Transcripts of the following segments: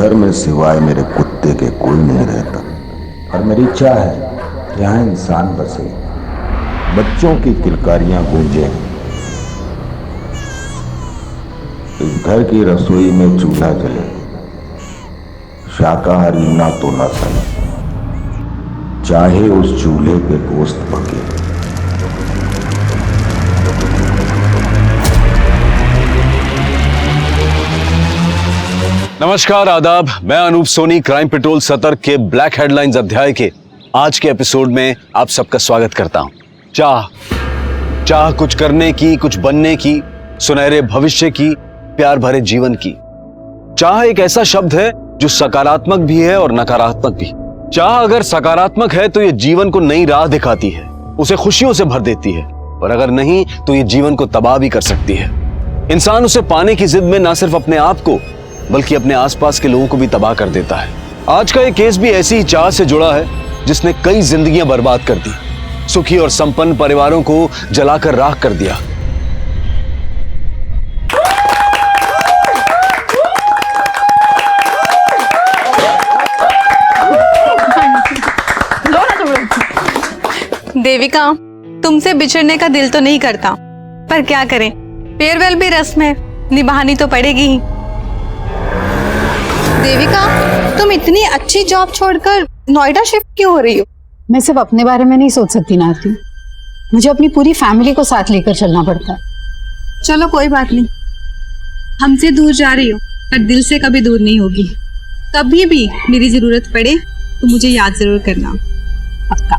घर में सिवाय मेरे कुत्ते के कोई नहीं रहता और मेरी इच्छा है कि यहाँ इंसान बसे, बच्चों की किलकारियां गूंजे। इस घर की रसोई में चूल्हा जले, शाकाहारी ना तो ना सही, चाहे उस चूल्हे पे गोश्त पके। नमस्कार, आदाब। मैं अनूप सोनी क्राइम पेट्रोल सतर्क के ब्लैक हेडलाइंस अध्याय के आज के एपिसोड में आप सबका स्वागत करता हूं। चाह कुछ करने की, कुछ बनने की, सुनहरे भविष्य की, प्यार भरे जीवन की। चाह एक ऐसा शब्द है जो सकारात्मक भी है और नकारात्मक भी। चाह अगर सकारात्मक है तो ये जीवन को नई राह दिखाती है, उसे खुशियों से भर देती है, और अगर नहीं तो ये जीवन को तबाह भी कर सकती है। इंसान उसे पाने की जिद में ना सिर्फ अपने आप को बल्कि अपने आसपास के लोगों को भी तबाह कर देता है। आज का ये केस भी ऐसी ही चाह से जुड़ा है जिसने कई जिंदगियां बर्बाद कर दी, सुखी और संपन्न परिवारों को जलाकर राख कर दिया। देविका, तुमसे बिछड़ने का दिल तो नहीं करता, पर क्या करें, फेयरवेल भी रस्म है, निभानी तो पड़ेगी ही। देविका, तुम इतनी अच्छी जॉब छोड़कर नोएडा शिफ्ट क्यों हो रही हो? मैं सिर्फ अपने बारे में नहीं सोच सकती ना आरती, मुझे अपनी पूरी फैमिली को साथ लेकर चलना पड़ता है। चलो कोई बात नहीं, हमसे दूर जा रही हो पर दिल से कभी दूर नहीं होगी। कभी भी मेरी जरूरत पड़े तो मुझे याद जरूर करना। पक्का।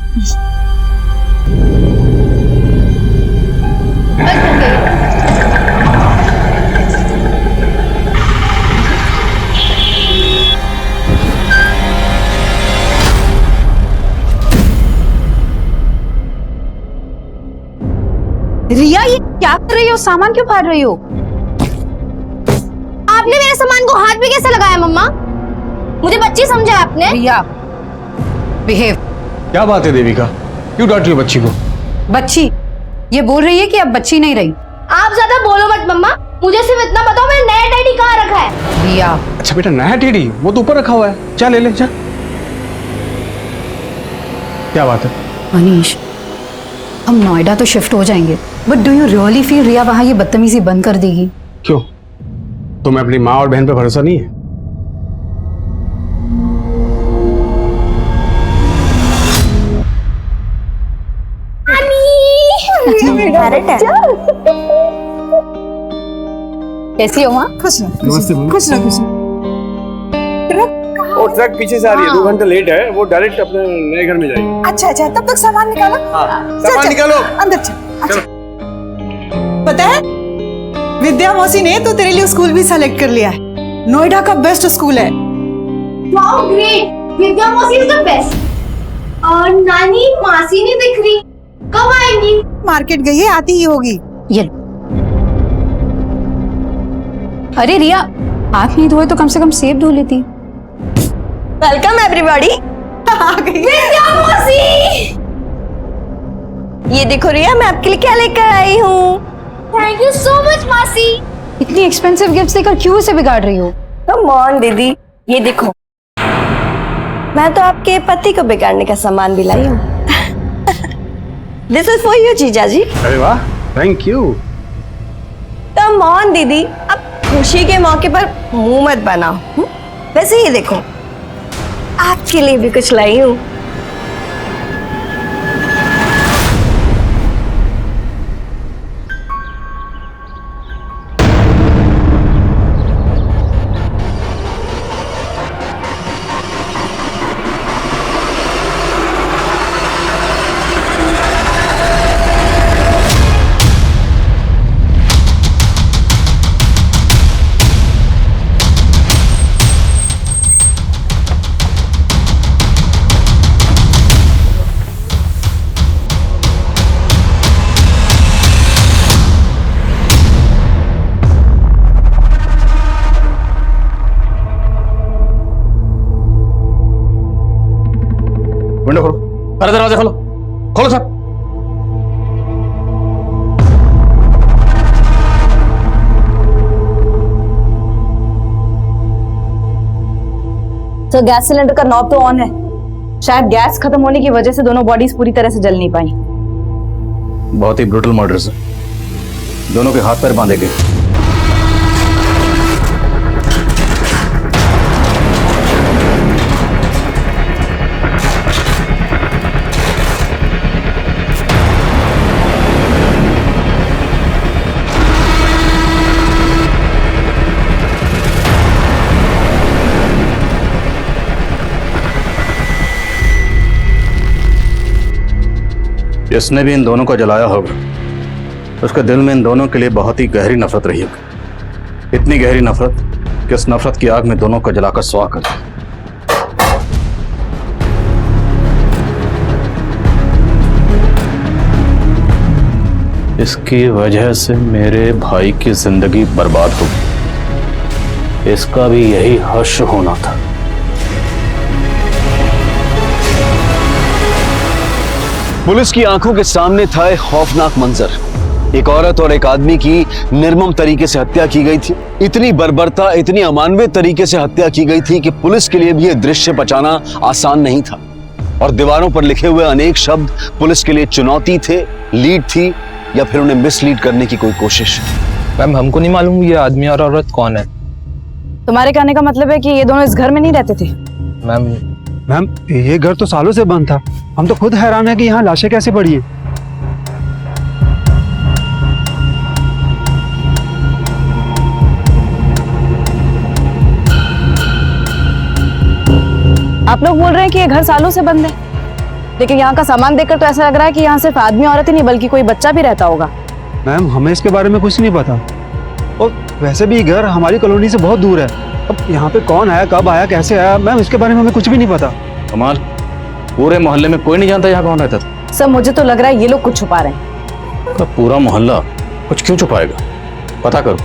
रिया, ये क्या कर रही हो? सामान क्यों फाड़ रही हो? आपने मेरे सामान को हाथ भी कैसे लगाया मम्मा? मुझे बच्ची समझा आपने? रिया, बिहेव। क्या बात है देविका, क्यों डांट रही हो बच्ची को? बच्ची ये बोल रही है कि अब बच्ची नहीं रही। आप ज्यादा बोलो मत मम्मा, मुझे सिर्फ इतना बताओ मैंने नया टेडी कहाँ रखा है? रिया, अच्छा बेटा, नया टेडी वो तो ऊपर रखा हुआ है, जा ले ले जा। क्या बात है? मनीष, हम नोएडा तो शिफ्ट हो जाएंगे, but do you really feel Riya वहां ये बदतमीजी बंद कर देगी? क्यों, तुम्हें अपनी माँ और बहन पे भरोसा नहीं है? कैसी हो माँ? खुश रहो, नमस्ते खुश रहो, खुश रहो। वो ट्रक पीछे से आ रही है, 2 घंटे लेट है, वो डायरेक्ट अपने नए घर में जाएगी। अच्छा अच्छा, तब तक सामान निकालो। सामान निकालो, अंदर चल। अच्छा, पता है विद्या मौसी ने तो तेरे लिए स्कूल भी सेलेक्ट कर लिया है, नोएडा का बेस्ट स्कूल है। वाओ ग्रेट, विद्या मौसी इज द बेस्ट। और नानी मासी नहीं दिख रही, कब आएंगी? मार्केट गई है, आती ही होगी। ये अरे रिया, हाथ नहीं धोए तो कम से कम सेब धो लेती। Welcome everybody. आ गई विद्या मौसी, ये देखो रिया, मैं आपके लिए क्या लेकर आई हूँ। थैंक यू सो मच मासी। इतनी एक्सपेंसिव गिफ्ट्स देकर क्यों उसे बिगाड़ रही हो? कम ऑन दीदी, ये देखो, मैं तो आपके पति को बिगाड़ने का सामान भी लाई हूँ। दिस इज फॉर यू जीजा जी। अरे वाह, थैंक यू। कम ऑन दीदी, अब खुशी के मौके पर मुंह मत बनाओ। वैसे ये देखो, आपके लिए भी कुछ लाई हूँ। विंडो खोलो, अरे दरवाजा खोलो, खोलो सर। तो गैस सिलेंडर का नॉब तो ऑन है, शायद गैस खत्म होने की वजह से दोनों बॉडीज पूरी तरह से जल नहीं पाई। बहुत ही ब्रूटल मर्डर सर, दोनों के हाथ पैर बांधे गए। जिसने भी इन दोनों को जलाया होगा उसके दिल में इन दोनों के लिए बहुत ही गहरी नफरत रही होगी। इतनी गहरी नफरत कि उस नफरत की आग में दोनों को जलाकर स्वाह कर दिया। इसकी वजह से मेरे भाई की जिंदगी बर्बाद हो गई। इसका भी यही हश्र होना था। पुलिस की आंखों के सामने था एक खौफनाक मंजर। एक औरत और एक आदमी की निर्मम तरीके से हत्या की गई थी। इतनी बर्बरता, इतनी अमानवीय तरीके से हत्या की गई थी कि पुलिस के लिए भी यह दृश्य बचाना आसान नहीं था। और दीवारों पर लिखे हुए अनेक शब्द पुलिस के लिए चुनौती थे, लीड थी, या फिर उन्हें मिसलीड करने की कोई कोशिश। मैम, हमको नहीं मालूम ये आदमी और औरत कौन है। तुम्हारे कहने का मतलब है कि ये दोनों इस घर में नहीं रहते थे? मैम, ये घर तो सालों से बंद था। हम तो खुद हैरान है कि यहाँ लाशें कैसे पड़ी हैं। आप लोग बोल रहे हैं कि ये घर सालों से बंद है, लेकिन यहाँ का सामान देखकर तो ऐसा लग रहा है कि यहाँ सिर्फ आदमी औरत ही नहीं बल्कि कोई बच्चा भी रहता होगा। मैम, हमें इसके बारे में कुछ नहीं पता। और वैसे भी घर हमारी कॉलोनी से बहुत दूर है। अब यहाँ पे कौन आया, कब आया, कैसे आया, मैम इसके बारे में हमें कुछ भी नहीं पता। कमाल, पूरे मोहल्ले में कोई नहीं जानता यहाँ कौन रहता था। सर, मुझे तो लग रहा है ये लोग कुछ छुपा रहे हैं। का पूरा मोहल्ला कुछ क्यों छुपाएगा? पता करो,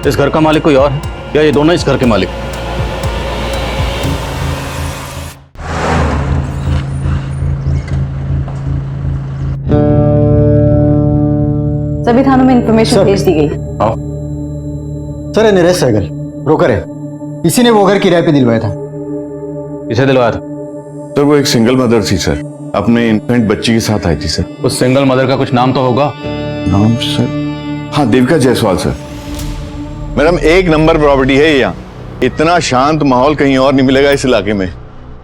इस घर का मालिक कोई और है या ये दोनों इस घर के मालिक? सभी थानों में इंफॉर्मेशन भेज दी गई। हाँ सर, ये नरेश सहगल ब्रोकर है। इसी ने वो घर किराए पे दिलवाया था। किसे दिलवाया था? सर वो एक सिंगल मदर थी सर, अपने इन्फेंट बच्ची के साथ आई थी सर। उस सिंगल मदर का कुछ नाम तो होगा? नाम सर, हाँ देविका जायसवाल सर। मैडम एक नंबर प्रॉपर्टी है यहाँ, इतना शांत माहौल कहीं और नहीं मिलेगा इस इलाके में,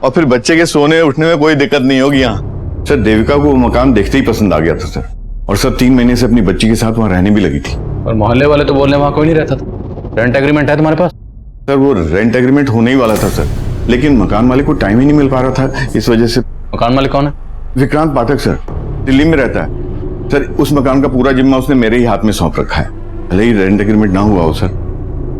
और फिर बच्चे के सोने उठने में कोई दिक्कत नहीं होगी यहाँ। सर देविका को वो मकान देखते ही पसंद आ गया था सर, और सर 3 महीने से अपनी बच्ची के साथ वहाँ रहने भी लगी थी। और मोहल्ले वाले तो बोलने वहाँ कोई नहीं रहता था। रेंट एग्रीमेंट है तुम्हारे पास? सर वो रेंट एग्रीमेंट होने ही वाला था सर, लेकिन मकान मालिक को टाइम ही नहीं मिल पा रहा था, इस वजह से। मकान मालिक कौन है? विक्रांत पाठक सर, दिल्ली में रहता है सर। उस मकान का पूरा जिम्मा उसने मेरे ही हाथ में सौंप रखा है। भले ही रेंट एग्रीमेंट ना हुआ हो सर,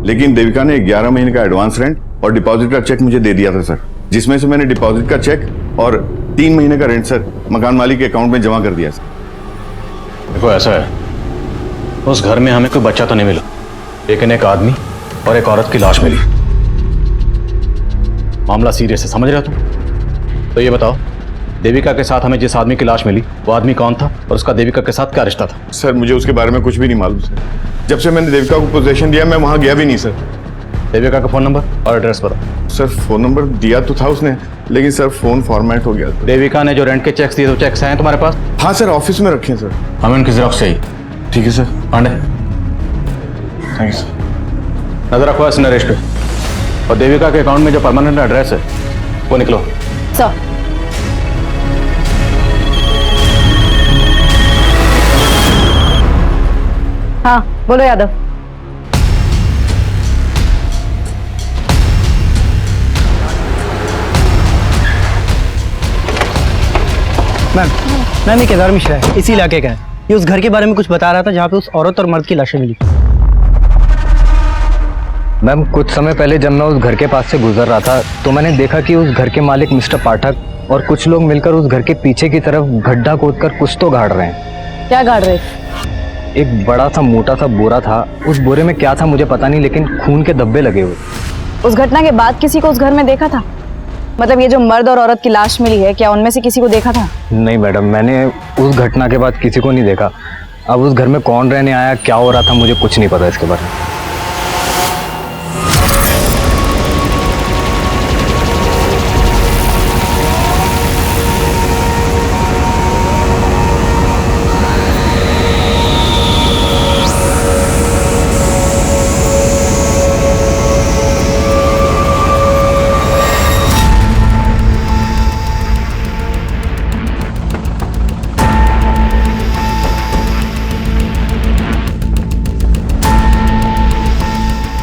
लेकिन देविका ने 11 महीने का एडवांस रेंट और डिपॉजिट का चेक मुझे दे दिया था सर, जिसमें से मैंने डिपॉजिट का चेक और 3 महीने का रेंट सर मकान मालिक के अकाउंट में जमा कर दिया सर। देखो ऐसा है, उस घर में हमें कोई बच्चा तो नहीं मिला, लेकिन एक आदमी और एक औरत की लाश मिली। मामला सीरियस है, समझ रहे हो तुम? तो ये बताओ, देविका के साथ हमें जिस आदमी की लाश मिली वो आदमी कौन था और उसका देविका के साथ क्या रिश्ता था? सर मुझे उसके बारे में कुछ भी नहीं मालूम सर। जब से मैंने देविका को पोजीशन दिया मैं वहां गया भी नहीं सर। देविका का फोन नंबर और एड्रेस बताओ। सर फोन नंबर दिया तो था उसने, लेकिन सर फोन फॉर्मेट हो गया। देविका ने जो रेंट के चेक्स दिए तो चेक्स हैं तुम्हारे पास? हाँ सर, ऑफिस में रखे हैं सर। हमें उनकी जेरॉक्स चाहिए। ठीक है sir. Pandey, thank you sir. नजर रखो इस नरेश पे, और देविका के अकाउंट में जो परमानेंट एड्रेस है वो निकलो। सर, हाँ बोलो यादव। मैम ये केदार मिश्रा है, इसी इलाके का है। ये उस घर के बारे में कुछ बता रहा था जहाँ पे उस औरत और मर्द की लाशें मिली। मैम, कुछ समय पहले जब मैं उस घर के पास से गुजर रहा था तो मैंने देखा कि उस घर के मालिक मिस्टर पाठक और कुछ लोग मिलकर उस घर के पीछे की तरफ गड्ढा खोदकर कुछ तो गाड़ रहे हैं। क्या गाड़ रहे? एक बड़ा सा मोटा सा बोरा था, उस बोरे में क्या था मुझे पता नहीं, लेकिन खून के धब्बे लगे हुए। उस घटना के बाद किसी को उस घर में देखा था? मतलब ये जो मर्द और औरत की लाश मिली है, क्या उनमें से किसी को देखा था? नहीं मैडम, मैंने उस घटना के बाद किसी को नहीं देखा। अब उस घर में कौन रहने आया, क्या हो रहा था, मुझे कुछ नहीं पता इसके बारे में।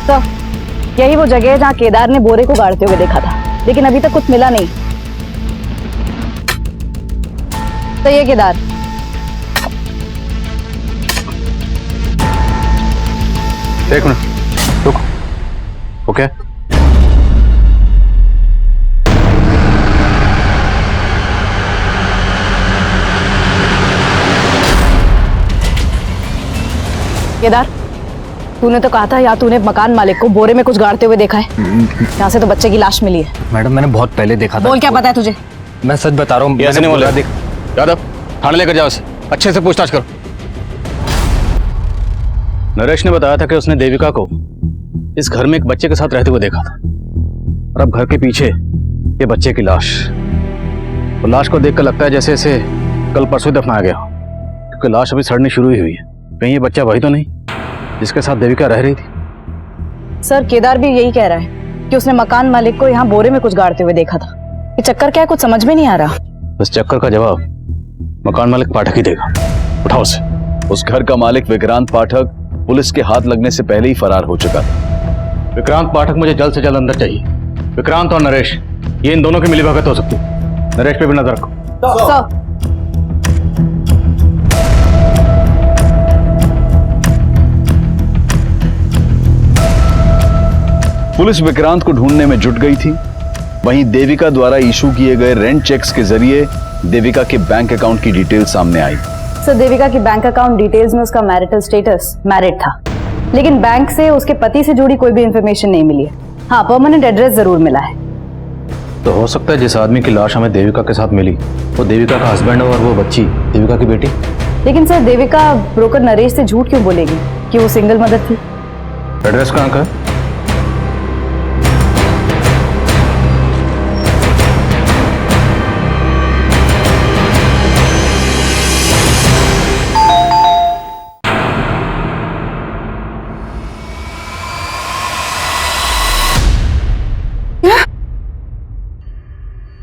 तो यही वो जगह है जहाँ केदार ने बोरे को गाड़ते हुए देखा था, लेकिन अभी तक कुछ मिला नहीं। तो ये केदार, एक मिनट रुक। ओके केदार, तूने तो कहा था या तूने मकान मालिक को बोरे में कुछ गाड़ते हुए देखा है। यहाँ से तो बच्चे की लाश मिली है। मैडम मैंने बहुत पहले देखा था। बोल, क्या पता है तुझे? मैं सच बता रहा हूँ। ऐसे नहीं बोला। यादव, थाने लेकर जाओ उसे, अच्छे से पूछताछ करो। नरेश ने बताया था कि उसने देविका को इस घर में एक बच्चे के साथ रहते हुए देखा था, और अब घर के पीछे ये बच्चे की लाश। तो लाश को देखकर लगता है जैसे इसे कल परसों दफनाया गया, क्योंकि लाश अभी सड़नी शुरू ही हुई है। कहीं ये बच्चा वही तो नहीं जिसके साथ देविका रह रही थी? सर, केदार भी यही कह रहा है कि उसने मकान मालिक को यहाँ बोरे में कुछ गाड़ते हुए देखा था। ये चक्कर क्या है, कुछ समझ में नहीं आ रहा। इस चक्कर का जवाब मकान मालिक पाठक ही देगा। उठाओ उसे। उस घर का मालिक विक्रांत पाठक पुलिस के हाथ लगने से पहले ही फरार हो चुका था। विक्रांत पाठक मुझे जल्द से जल्द अंदर चाहिए। विक्रांत और नरेश, ये इन दोनों की मिलीभगत हो सकती है। नरेश पे भी नजर रखो। सर, पुलिस विक्रांत को ढूंढने में जुट गई थी। वहीं देविका द्वारा इशू किए गए रेंट चेक्स के जरिए देविका के बैंक अकाउंट की डिटेल सामने आई। सर, देविका की बैंक अकाउंट डिटेल्स में उसका मैरिटल स्टेटस मैरिड था, लेकिन बैंक से उसके पति से जुड़ी कोई भी इंफॉर्मेशन नहीं मिली है। हाँ, परमानेंट एड्रेस जरूर मिला है। तो हो सकता है जिस आदमी की लाश हमें देविका के साथ मिली वो देविका का हस्बैंड हो और वो बच्ची देविका की बेटी। लेकिन सर, देविका ब्रोकर नरेश से झूठ क्यों बोलेगी कि वो सिंगल मदर थी? एड्रेस कहाँ का है?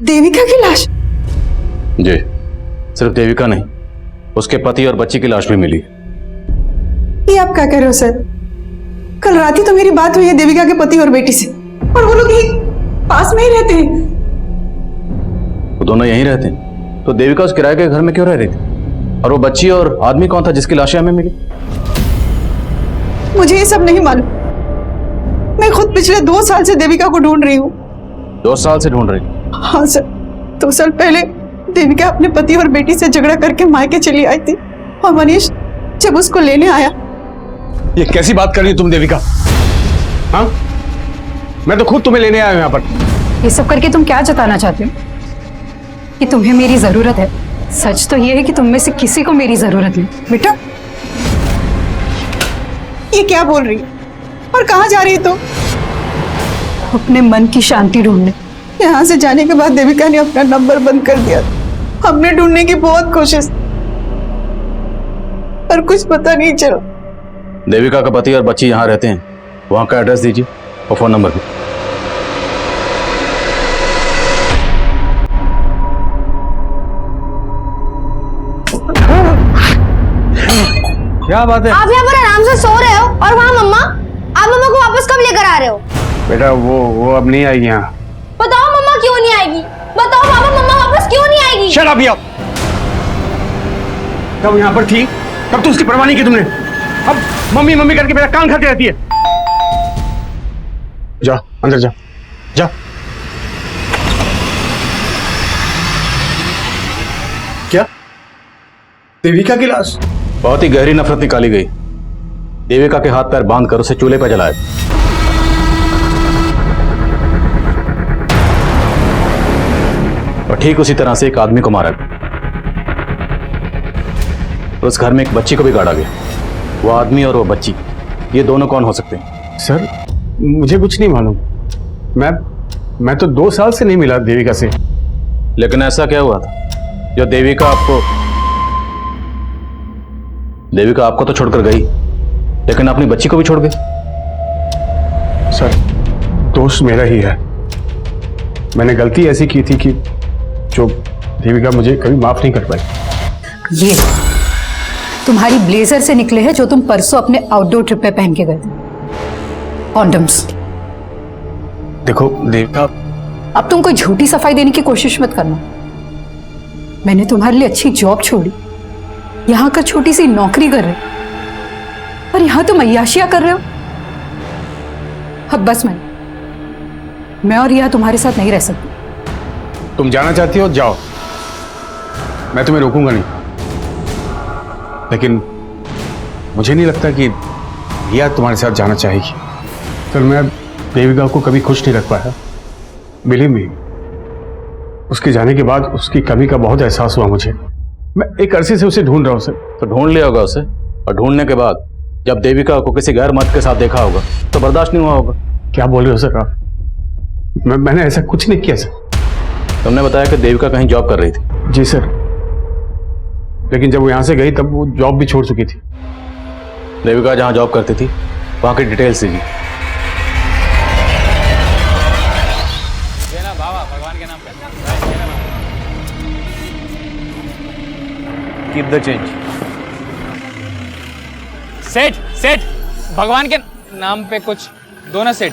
देविका की लाश? जी, सिर्फ देविका नहीं, उसके पति और बच्ची की लाश भी मिली। ये आप क्या कह रहे हो सर? कल रात ही तो मेरी बात हुई है देविका के पति और बेटी से, और वो लोग यही पास में ही रहते हैं। वो दोनों यहीं रहते हैं, तो देविका उस किराए के घर में क्यों रह रही थी? और वो बच्ची और आदमी कौन था जिसकी लाशें हमें मिली? मुझे ये सब नहीं मालूम। मैं खुद पिछले 2 साल से देविका को ढूंढ रही हूँ। 2 साल से ढूंढ रही? हाँ सर, 2 साल पहले देविका अपने पति और बेटी से झगड़ा करके मायके चली आई थी, और मनीष जब उसको लेने आया। ये कैसी बात कर रही हो तुम देविका? हाँ, मैं तो खुद तुम्हें लेने आया हूं यहाँ पर। ये सब करके तुम क्या जताना चाहते हो? कि तुम्हें मेरी जरूरत है? सच तो ये है कि तुम में से किसी को मेरी जरूरत नहीं। बेटा, ये क्या बोल रही है और कहाँ जा रही है तुम? अपने मन की शांति ढूंढने। यहाँ से जाने के बाद देविका ने अपना नंबर बंद कर दिया। हमने ढूंढने की बहुत कोशिश, पर कुछ पता नहीं चला। देविका का पति और बच्ची यहाँ रहते हैं, वहाँ का एड्रेस दीजिए और फोन नंबर भी। क्या बात है? आप यहाँ पर आराम से सो रहे हो, और वहाँ मम्मा, आप मम्मा को वापस कब लेकर आ रहे हो? बेटा वो अब नहीं आएगी यहाँ। बताओ मम्मा क्यों नहीं आएगी? बताओ पापा, मम्मा वापस क्यों नहीं आएगी? शट अप यार। तब यहाँ पर थी तब तो उसकी परवाह नहीं की तुमने। अब मम्मी मम्मी करके मेरा कान खाती रहती है। जा अंदर जा, जा। क्या? देविका की लाश? बहुत ही गहरी नफरत निकाली गई। देविका के हाथ पैर बांधकर उसे चूल्हे पर जलाया। और ठीक उसी तरह से एक आदमी को मारा गया। उस घर में एक बच्ची को भी गाड़ा गया। वो आदमी और वो बच्ची, ये दोनों कौन हो सकते हैं? सर मुझे कुछ नहीं मालूम। मैं तो 2 साल से नहीं मिला देविका से। लेकिन ऐसा क्या हुआ था जो देविका आपको तो छोड़कर गई, लेकिन अपनी बच्ची को भी छोड़ गई? सर दोष मेरा ही है। मैंने गलती ऐसी की थी कि जो देविका मुझे कभी माफ नहीं कर पाई। ये तुम्हारी ब्लेजर से निकले हैं जो तुम परसों अपने आउटडोर ट्रिप पे पहन के गए थे। कॉन्डम्स। देखो देविका, अब तुम कोई झूठी सफाई देने की कोशिश मत करना। मैंने तुम्हारे लिए अच्छी जॉब छोड़ी, यहां का छोटी सी नौकरी कर रहे, और यहां तुम अय्याशियां कर रहे हो। अब बस मैं और रिया तुम्हारे साथ नहीं रह सकती। तुम जाना चाहती हो जाओ, मैं तुम्हें रोकूंगा नहीं, लेकिन मुझे नहीं लगता कि रिया तुम्हारे साथ जाना चाहेगी। सर, मैं देविका को कभी खुश नहीं रख पाया। बिलीव मी, उसके जाने के बाद उसकी कमी का बहुत एहसास हुआ मुझे। मैं एक अरसे से उसे ढूंढ रहा हूँ सर। तो ढूंढ लिया होगा उसे, और ढूंढने के बाद जब देविका को किसी गैर मर्द के साथ देखा होगा तो बर्दाश्त नहीं हुआ होगा। क्या बोल रहे हो सर आप? मैंने ऐसा कुछ नहीं किया सर। तुमने बताया कि देविका कहीं जॉब कर रही थी। जी सर, लेकिन जब वो यहाँ से गई तब वो जॉब भी छोड़ चुकी थी। देविका जहां जॉब करती थी वहां की डिटेल्स दीजिए। भगवान के नाम पे कीप द चेंज। सेठ सेठ, भगवान के नाम पे कुछ दो ना सेठ।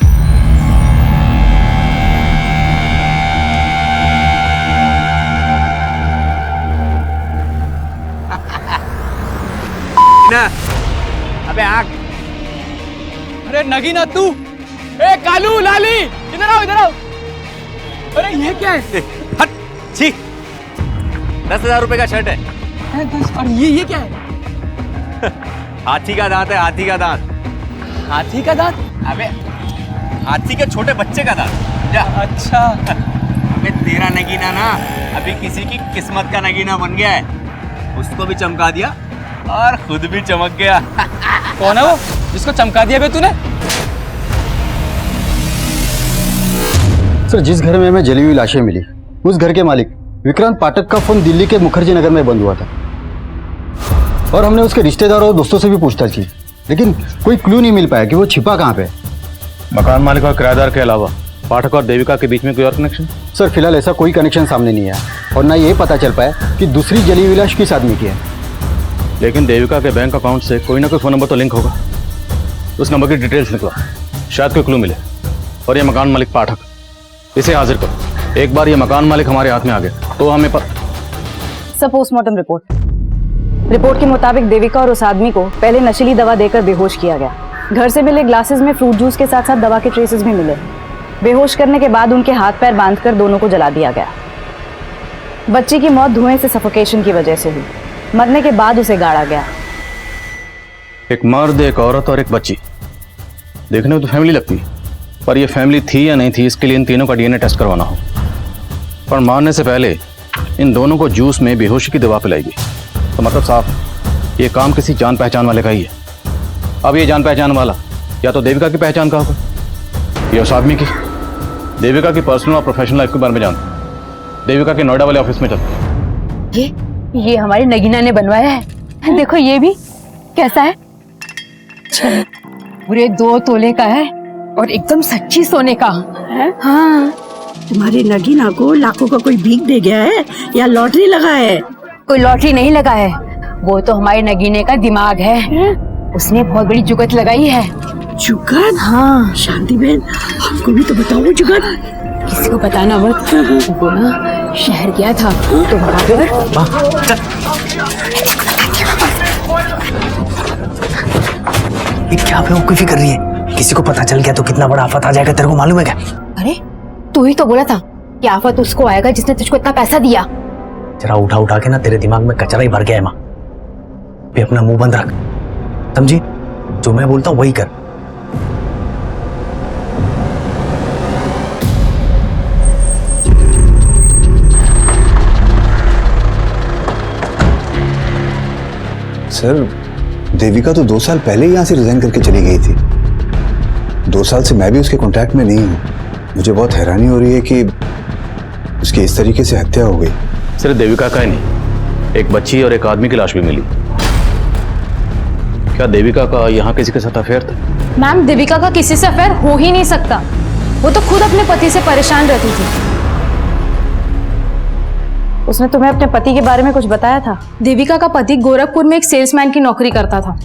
अबे आग। अरे नगीना तू, ए कालू लाली, इधर आओ इधर आओ। अरे ये क्या है? हट, छी, 10,000 रुपए का शर्ट है। और ये क्या है? हाथी का दांत है, हाथी का दांत। हाथी का दांत? अबे हाथी के छोटे बच्चे का दांत। जा। अच्छा। अबे तेरा नगीना ना अभी किसी की किस्मत का नगीना बन गया है, उसको भी चमका दिया और खुद भी चमक गया। कौन है वो जिसको चमका दिया बे तूने? सर, जिस घर में हमें जली हुई लाशें मिली, उस घर के मालिक विक्रांत पाठक का फोन दिल्ली के मुखर्जी नगर में बंद हुआ था, और हमने उसके रिश्तेदारों और दोस्तों से भी पूछताछ की, लेकिन कोई क्लू नहीं मिल पाया कि वो छिपा कहाँ पे। मकान मालिक और किराएदार के अलावा पाठक और देविका के बीच में कोई और कनेक्शन? सर, फिलहाल ऐसा कोई कनेक्शन सामने नहीं आया, और ना ये पता चल पाया कि दूसरी जली हुई लाश किस आदमी की है। लेकिन देविका के बैंक अकाउंट से कोई ना कोई फोन नंबर तो लिंक होगा। उस नंबर की डिटेल्स निकला, शायद कोई क्लू मिले। और ये मकान मालिक पाठक, इसे हाजिर करो। एक बार ये मकान मालिक हमारे हाथ में आ गया तो हमें सर, पोस्टमार्टम रिपोर्ट के मुताबिक देविका और उस आदमी को पहले नशीली दवा देकर बेहोश किया गया। घर से मिले ग्लासेस में फ्रूट जूस के साथ साथ दवा के ट्रेसेस भी मिले। बेहोश करने के बाद उनके हाथ पैर बांधकर दोनों को जला दिया गया। बच्ची की मौत धुएं से सफोकेशन की वजह से हुई। मरने के बाद उसे गाड़ा गया। एक मर्द, एक औरत और एक बच्ची, देखने में तो फैमिली लगती है, पर ये फैमिली थी या नहीं थी इसके लिए इन तीनों का डीएनए टेस्ट करवाना हो। पर मारने से पहले इन दोनों को जूस में बेहोशी की दवा पिलाई गई, तो मतलब साफ ये काम किसी जान पहचान वाले का ही है। अब ये जान पहचान वाला या तो देविका की पहचान का होगा या उस आदमी की। देविका की पर्सनल और प्रोफेशनल लाइफ के बारे में जानते, देविका के नोएडा वाले ऑफिस में चलते। ये हमारी नगीना ने बनवाया है। देखो ये भी कैसा है, पूरे 2 तोले का है और एकदम सच्ची सोने का है। हाँ, तुम्हारी नगीना को लाखों का कोई भीख दे गया है या लॉटरी लगा है? कोई लॉटरी नहीं लगा है, वो तो हमारे नगीने का दिमाग है। उसने बहुत बड़ी जुगत लगाई है। जुगत? हाँ। शांति बहन, हमको भी तो बताओ जुगत। किसी को बताना मत। वो ना शहर गया था तो वहां पर क्या बेवकूफी कर रही है? किसी को पता चल गया तो कितना बड़ा आफत आ जाएगा, तेरे को मालूम है क्या? अरे तू ही तो बोला था कि आफत उसको आएगा जिसने तुझको इतना पैसा दिया। जरा उठा उठा के ना तेरे दिमाग में कचरा ही भर गया है माँ। भी अपना मुंह बंद रख, समझी? जो मैं बोलता हूँ वही कर। सर, देविका तो 2 साल पहले ही यहाँ से रिजाइन करके चली गई थी। 2 साल से मैं भी उसके कांटेक्ट में नहीं हूँ। मुझे बहुत हैरानी हो रही है कि उसकी इस तरीके से हत्या हो गई। सिर्फ देविका का ही नहीं, एक बच्ची और एक आदमी की लाश भी मिली। क्या देविका का यहाँ किसी के साथ अफेयर था? मैम, देविका का किसी से अफेयर हो ही नहीं सकता। वो तो खुद अपने पति से परेशान रहती थी। उसने तुम्हें अपने पति के बारे में कुछ बताया था? देविका का पति गोरखपुर में एक सेल्समैन की नौकरी करता था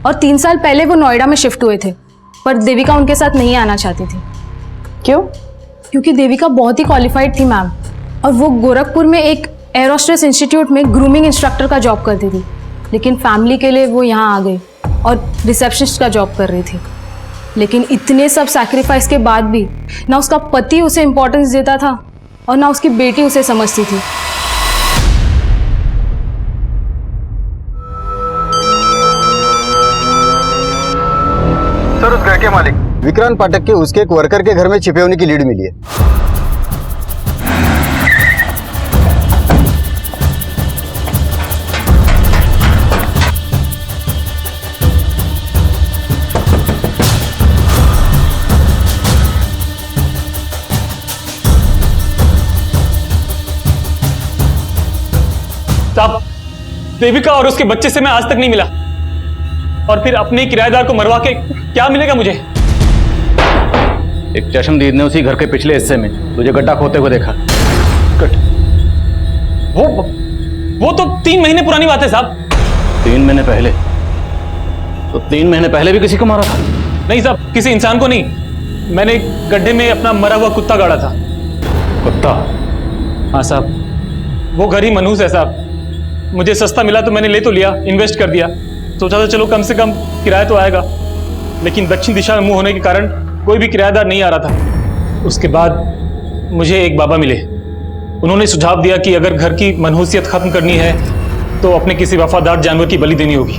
और 3 साल पहले वो नोएडा में शिफ्ट हुए थे। पर देविका उनके साथ नहीं आना चाहती थी। क्यों? क्योंकि देविका बहुत ही क्वालिफाइड थी मैम, और वो गोरखपुर में एक एरोस्ट्रेस इंस्टीट्यूट में ग्रूमिंग इंस्ट्रक्टर का जॉब करती थी। लेकिन फैमिली के लिए वो यहाँ आ गई और रिसेप्शनिस्ट का जॉब कर रही थी। लेकिन इतने सब सैक्रिफाइस के बाद भी ना उसका पति उसे इम्पोर्टेंस देता था और ना उसकी बेटी उसे समझती थी। सर, उस घर के मालिक विक्रांत पाठक के उसके एक वर्कर के घर में छिपे होने की लीड मिली है। साहब, देविका और उसके बच्चे से मैं आज तक नहीं मिला, और फिर अपने किराएदार को मरवा के क्या मिलेगा मुझे? एक चश्मदीद ने उसी घर के पिछले हिस्से में तुझे गड्ढा खोदते हुए देखा। वो तो 3 महीने पुरानी बात है साहब। 3 महीने पहले? तो 3 महीने पहले भी किसी को मारा था? नहीं साहब, किसी इंसान को नहीं। मैंने गड्ढे में अपना मरा हुआ कुत्ता गाड़ा था। कुत्ता? हाँ साहब, वो घर ही मनहूस है साहब। मुझे सस्ता मिला तो मैंने ले तो लिया, इन्वेस्ट कर दिया। सोचा था चलो कम से कम किराया तो आएगा, लेकिन दक्षिण दिशा में मुंह होने के कारण कोई भी किराएदार नहीं आ रहा था। उसके बाद मुझे एक बाबा मिले। उन्होंने सुझाव दिया कि अगर घर की मनहूसियत खत्म करनी है तो अपने किसी वफादार जानवर की बलि देनी होगी।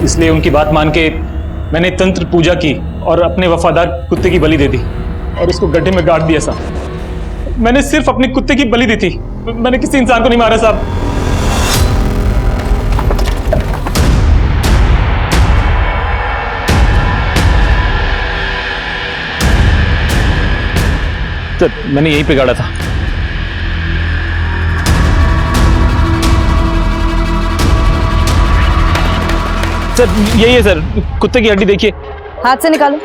इसलिए उनकी बात मान के मैंने तंत्र पूजा की और अपने वफादार कुत्ते की बलि दे दी और उसको गड्ढे में गाड़ दिया साहब। मैंने सिर्फ अपने कुत्ते की बलि दी थी, मैंने किसी इंसान को नहीं मारा साहब। तो मैंने यहीं पे गाड़ा था। सर यही है सर, कुत्ते की हड्डी देखिए। हाथ से निकालो।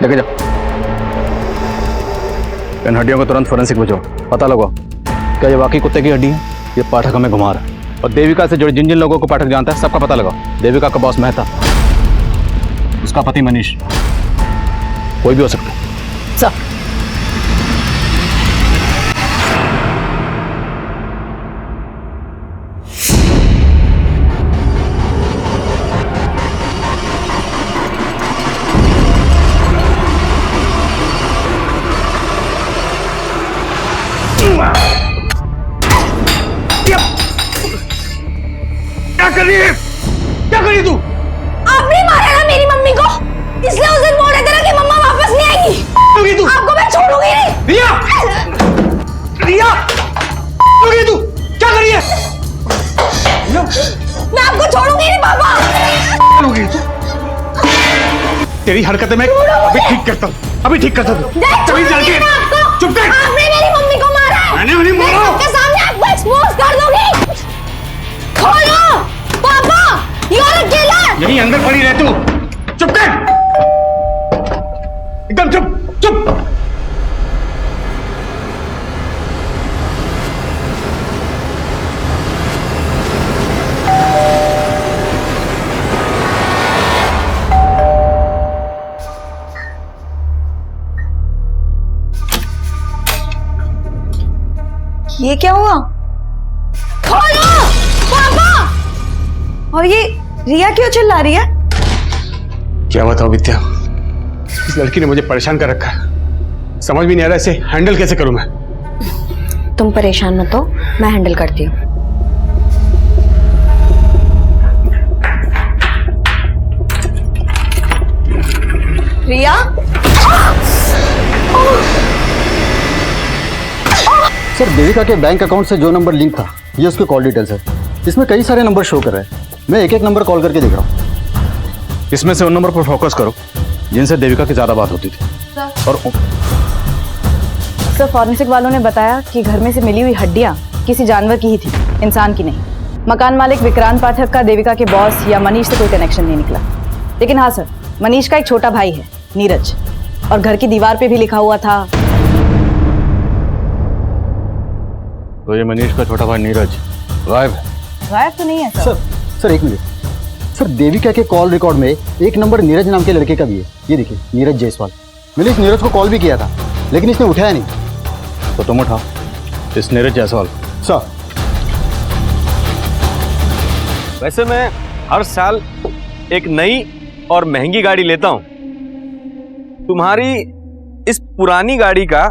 लेके जाओ। इन हड्डियों को तुरंत फोरेंसिक भेजो, पता लगाओ क्या ये वाकई कुत्ते की हड्डी है, ये पाठक हमें घुमा रहा है। और देविका से जुड़े जिन जिन लोगों को पाठक जानता है सबका पता लगाओ। देविका का बॉस मेहता, उसका पति मनीष, कोई भी हो सकता है। सर क्या करी तू? आपने मारा ना मेरी मम्मी को, इसलिए उस दिन बोल रहे थे ना कि मम्मा वापस नहीं आएगी। तू आपको मैं छोड़ूंगी नहीं। रिया, रिया, तू क्या करी है? मैं आपको छोड़ूंगी नहीं पापा। तेरी हरकतें मैं अभी ठीक करता हूँ, अभी ठीक करता हूँ। चुप कर। आपने मेरी मम्मी को मारा है। मैंने नहीं मारा। आपके सामने आपको एक्सपोज कर दूंगी। खोलो पापा, यू आर अ किलर। यहीं अंदर पड़ी रह तू। चुप कर, एकदम चुप चुप। ये क्या हुआ? खोलो पापा। और ये रिया क्यों चिल्ला रही है? क्या बताऊं विद्या, इस लड़की ने मुझे परेशान कर रखा है। समझ भी नहीं आ रहा इसे हैंडल कैसे करूं मैं। तुम परेशान मत हो, मैं हैंडल करती हूँ। रिया, सर, देविका के बैंक अकाउंट से जो नंबर लिंक था ये उसके कॉल डिटेल्स है। इसमें कई सारे नंबर शो कर रहे हैं। मैं एक एक नंबर कॉल करके देख रहा हूँ। इसमें से उन नंबर पर फोकस करो जिनसे देविका की ज्यादा बात होती थी। और सर, फॉरेंसिक वालों ने बताया कि घर में से मिली हुई हड्डियां किसी जानवर की ही थी, इंसान की नहीं। मकान मालिक विक्रांत पाठक का देविका के बॉस या मनीष से कोई कनेक्शन नहीं निकला। लेकिन हाँ सर, मनीष का एक छोटा भाई है नीरज, और घर की दीवार पे भी लिखा हुआ था। तो ये मनीष का छोटा भाई नीरज गायब है? गायब तो नहीं है सर। सर एक मिनट सर देविका के कॉल रिकॉर्ड में एक नंबर नीरज नाम के लड़के का भी है। ये देखिए, नीरज जायसवाल। मैंने इस नीरज को कॉल भी किया था, लेकिन इसने उठाया नहीं। तो तुम उठाओ इस नीरज जायसवाल। सर वैसे मैं हर साल एक नई और महंगी गाड़ी लेता हूं। तुम्हारी इस पुरानी गाड़ी का